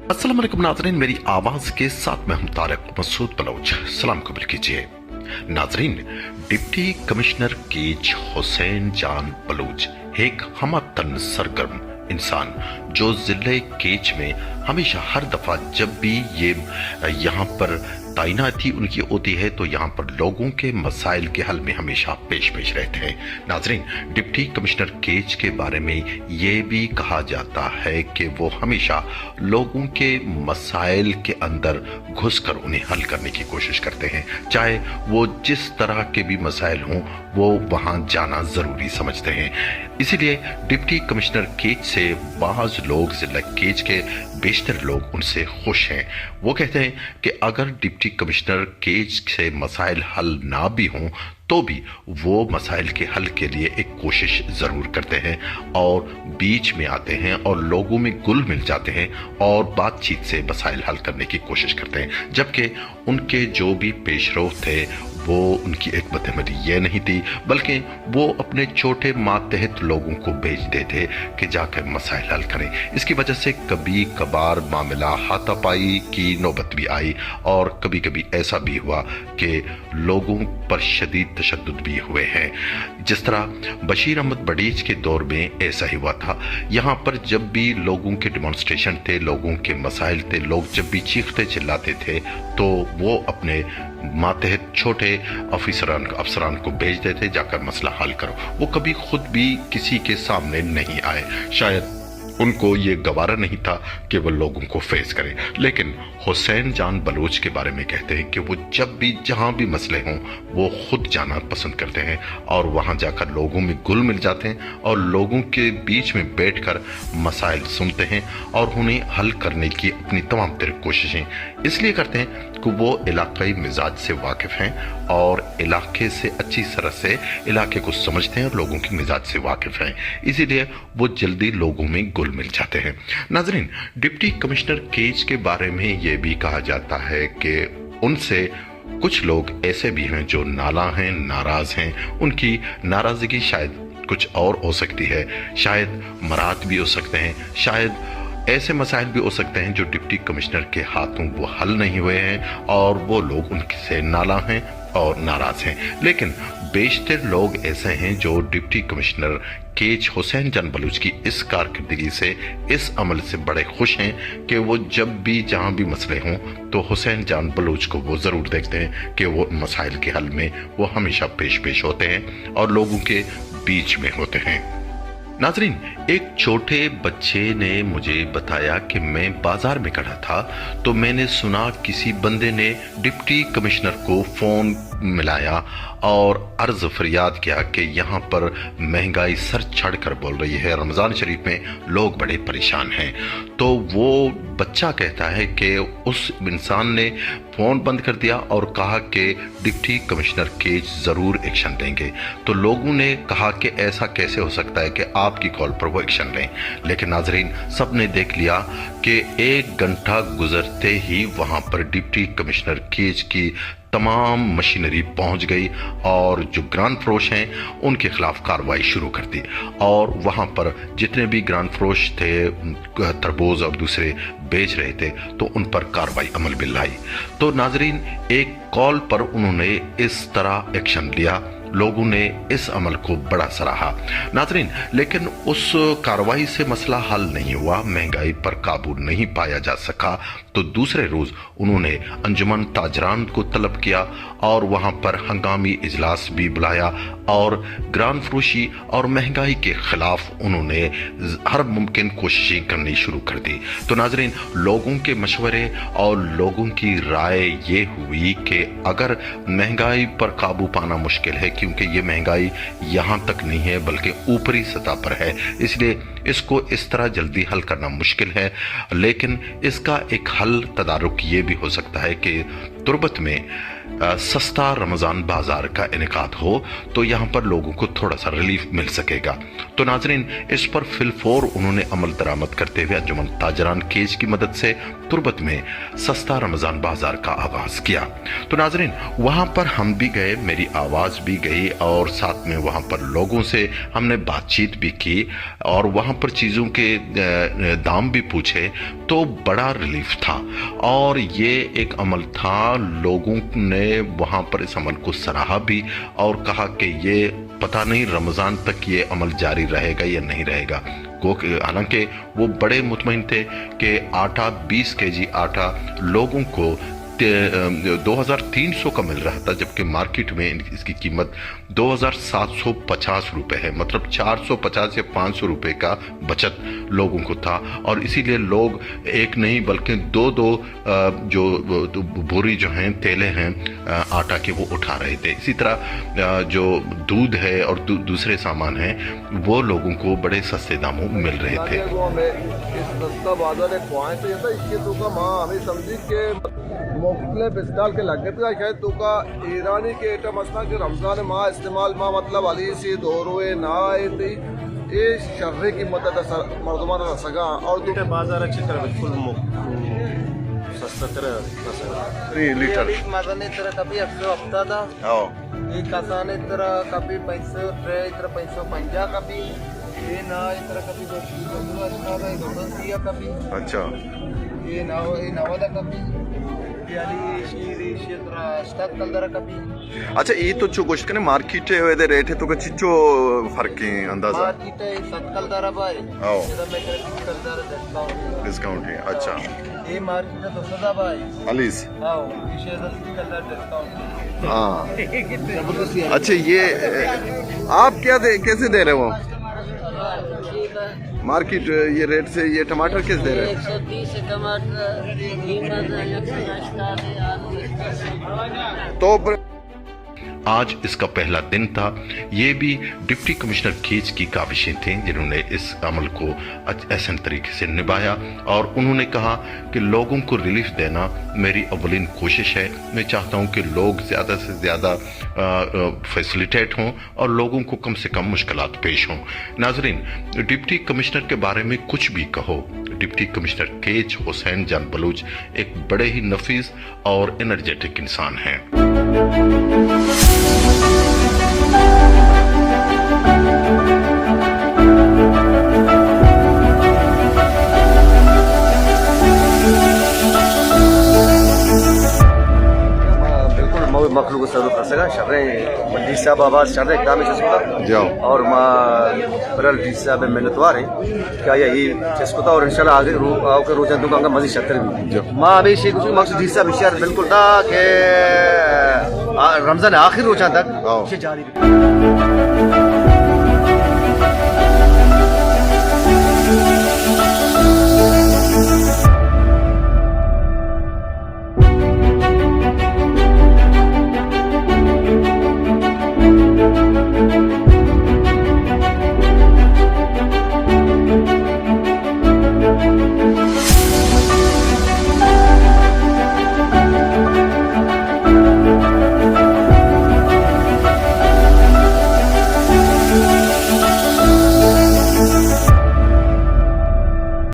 अस्सलाम वालेकुम नाजरीन, मेरी आवाज के साथ मैं हूं तारिक मसूद बलोच। सलाम कबूल कीजिए नाजरीन। डिप्टी कमिश्नर केज हुसैन जान बलूच एक हमतन सरगर्म इंसान जो जिले केच में हमेशा हर दफा जब भी ये यहाँ पर तैनाती उनकी होती है तो यहाँ पर लोगों के मसाइल के हल में हमेशा पेश पेश रहते हैं। नाजरीन, डिप्टी कमिश्नर केच के बारे में ये भी कहा जाता है कि वो हमेशा लोगों के मसाइल के अंदर घुसकर उन्हें हल करने की कोशिश करते हैं, चाहे वो जिस तरह के भी मसाइल हों वो वहां जाना जरूरी समझते हैं। इसीलिए डिप्टी कमिश्नर केच से बाज लोग, जिला केच के बेशतर लोग उनसे खुश हैं। वो कहते हैं कि अगर डिप्टी कमिश्नर केच से मसाइल हल ना भी हों तो भी वो मसाइल के हल के लिए एक कोशिश जरूर करते हैं और बीच में आते हैं और लोगों में गुल मिल जाते हैं और बातचीत से मसाइल हल करने की कोशिश करते हैं। जबकि उनके जो भी पेशरो थे वो उनकी एक बदअमली ये नहीं थी, बल्कि वो अपने छोटे मातहत लोगों को भेजते थे कि जाकर मसाइल हल करें। इसकी वजह से कभी कभार मामला हाथापाई की नौबत भी आई और कभी कभी ऐसा भी हुआ कि लोगों पर शदीद तशद्दुद भी हुए हैं। जिस तरह बशीर अहमद बड़ीच के दौर में ऐसा ही हुआ था। यहाँ पर जब भी लोगों के डिमॉन्स्ट्रेशन थे, लोगों के मसाइल थे, लोग जब भी चीखते चिल्लाते थे तो वो अपने मातहत छोटे अफसरान को भेजते थे जाकर मसला हल करो। वो कभी खुद भी किसी के सामने नहीं आए, शायद उनको ये गवारा नहीं था कि वो लोगों को फेस करें। लेकिन हुसैन जान बलूच के बारे में कहते हैं कि वो जब भी जहां भी मसले हों वो खुद जाना पसंद करते हैं और वहां जाकर लोगों में घुल मिल जाते हैं और लोगों के बीच में बैठकर मसाइल सुनते हैं और उन्हें हल करने की अपनी तमाम तरह कोशिशें इसलिए करते हैं कि वो इलाकाई मिजाज से वाकिफ हैं और इलाके से अच्छी तरह से इलाके को समझते हैं और लोगों के मिजाज से वाकिफ हैं। इसीलिए वो जल्दी लोगों में घुल मिल जाते हैं। नाजरीन, डिप्टी कमिश्नर केज के बारे में ये भी कहा जाता है कि उनसे कुछ लोग ऐसे भी हैं जो नाला हैं, नाराज हैं। उनकी नाराजगी शायद कुछ और हो सकती है, शायद मराद भी हो सकते हैं, शायद ऐसे मसाइल भी हो सकते हैं जो डिप्टी कमिश्नर के हाथों वो हल नहीं हुए हैं और वो लोग उनसे नाला हैं और नाराज हैं। लेकिन बेशतर लोग ऐसे हैं जो डिप्टी कमिश्नर केज हुसैन जान बलूच की इस कारकर्दगी से, इस अमल से बड़े खुश हैं कि वो जब भी जहां भी मसले हों तो हुसैन जान बलूच को वो जरूर देखते हैं कि वो मसाइल के हल में वो हमेशा पेश होते हैं और लोगों के बीच में होते हैं। नाजरीन, एक छोटे बच्चे ने मुझे बताया कि मैं बाजार में खड़ा था तो मैंने सुना किसी बंदे ने डिप्टी कमिश्नर को फोन मिलाया और अर्ज फरियाद किया कि यहाँ पर महंगाई सर चढ़कर बोल रही है, रमजान शरीफ में लोग बड़े परेशान हैं। तो वो बच्चा कहता है कि उस इंसान ने फोन बंद कर दिया और कहा कि डिप्टी कमिश्नर केज जरूर एक्शन लेंगे। तो लोगों ने कहा कि ऐसा कैसे हो सकता है कि आपकी कॉल पर वो एक्शन लें। लेकिन नाजरीन, सबने देख लिया कि 1 घंटा गुजरते ही वहां पर डिप्टी कमिश्नर केज की तमाम मशीनरी पहुंच गई और जो ग्रांड फरोश हैं उनके खिलाफ कार्रवाई शुरू कर दी और वहां पर जितने भी ग्रांड फरोश थे, तरबूज और दूसरे बेच रहे थे, तो उन पर कार्रवाई अमल में लाई। तो नाजरीन, एक कॉल पर उन्होंने इस तरह एक्शन लिया। लोगों ने इस अमल को बड़ा सराहा। नाजरीन, लेकिन उस कार्रवाई से मसला हल नहीं हुआ, महंगाई पर काबू नहीं पाया जा सका। तो दूसरे रोज उन्होंने अंजुमन ताजरान को तलब किया और वहां पर हंगामी इजलास भी बुलाया और ग्रान फरोशी और महंगाई के खिलाफ उन्होंने हर मुमकिन कोशिशें करनी शुरू कर दी। तो नाजरीन, लोगों के मशवरे और लोगों की राय ये हुई कि अगर महंगाई पर काबू पाना मुश्किल है, क्योंकि ये महंगाई यहाँ तक नहीं है बल्कि ऊपरी सतह पर है, इसलिए इसको इस तरह जल्दी हल करना मुश्किल है। लेकिन इसका एक हल तदारुक ये भी हो सकता है कि तुर्बत में सस्ता रमज़ान बाजार का इनेकाद हो तो यहाँ पर लोगों को थोड़ा सा रिलीफ मिल सकेगा। तो नाजरीन, इस पर फिलफौर उन्होंने अमल दरामद करते हुए अंजुमन ताजरान केज की मदद से तुर्बत में सस्ता रमज़ान बाजार का आगाज़ किया। तो नाजरीन, वहाँ पर हम भी गए, मेरी आवाज़ भी गई और साथ में वहाँ पर लोगों से हमने बातचीत भी की और वहाँ पर चीज़ों के दाम भी पूछे तो बड़ा रिलीफ था। और ये एक अमल था, लोगों ने वहाँ पर इस अमल को सराहा भी और कहा कि ये पता नहीं रमज़ान तक ये अमल जारी रहेगा या नहीं रहेगा। हालांकि वो बड़े मुतमईन थे कि आटा 20 केजी आटा लोगों को 2300 का मिल रहा था, जबकि मार्केट में इसकी कीमत 2750 रुपए है। मतलब 450 या 500 रुपए का बचत लोगों को था और इसीलिए लोग एक नहीं बल्कि दो जो बोरी जो हैं तेले हैं आटा के वो उठा रहे थे। इसी तरह जो दूध है और दूसरे सामान हैं वो लोगों को बड़े सस्ते दामों में मिल रहे थे। मुख्तलिफ स्टाल के लागत का शायद तो का ईरानी के आइटम असना के रमज़ान माह इस्तेमाल माह मतलब अली से दोरोए ना आए थी ये शर्रे की मदद मर्दमान रसगा और दूसरे बाजार अच्छी तरह बिल्कुल सस्ता तरह 3 लीटर मदने तरह कभी 100 था एक आसाने तरह कभी 500 तरह 550 कभी ये ना इस तरह कभी 200 कभी अच्छा ये नवादा कभी अच्छा ये तो जो गोश्त ने मार्केट है वेदे रेट है तो का चिच्चो फर्क है अंदाजा मार्केट है 7 दरा भाई इधर में डिस्काउंट है। अच्छा ये मार्केट है 200 दा भाई 40 हां ये 10 डिस्काउंट हां। अच्छा ये आप क्या कैसे दे रहे हो मार्केट ये रेट से? ये टमाटर किस दे रहे हैं? 130 टमाटर तो आज इसका पहला दिन था। ये भी डिप्टी कमिश्नर केज की काविशें थी जिन्होंने इस अमल को ऐसे तरीके से निभाया और उन्होंने कहा कि लोगों को रिलीफ देना मेरी अवलिन कोशिश है। मैं चाहता हूं कि लोग ज़्यादा से ज़्यादा फैसिलिटेट हों और लोगों को कम से कम मुश्किलात पेश हों। नाजरीन, डिप्टी कमिश्नर के बारे में कुछ भी कहो, डिप्टी कमिश्नर केज हुसैन जान बलूच एक बड़े ही नफीस और एनर्जेटिक इंसान हैं। मखलूक सरू कर सका शर्रे मंडी साहब आवाज शर्रे काम चस्कुता जाओ और मां बरल डी साहब मेहनतवार है क्या ये चस्कुता और इंशाल्लाह आगे आओ के रोजा दूंगा मजीद 70 भी मां अभी शेख कुछ मकसद डी साहब इशार बिल्कुल था कि रमजान आखिर रोजा तक जारी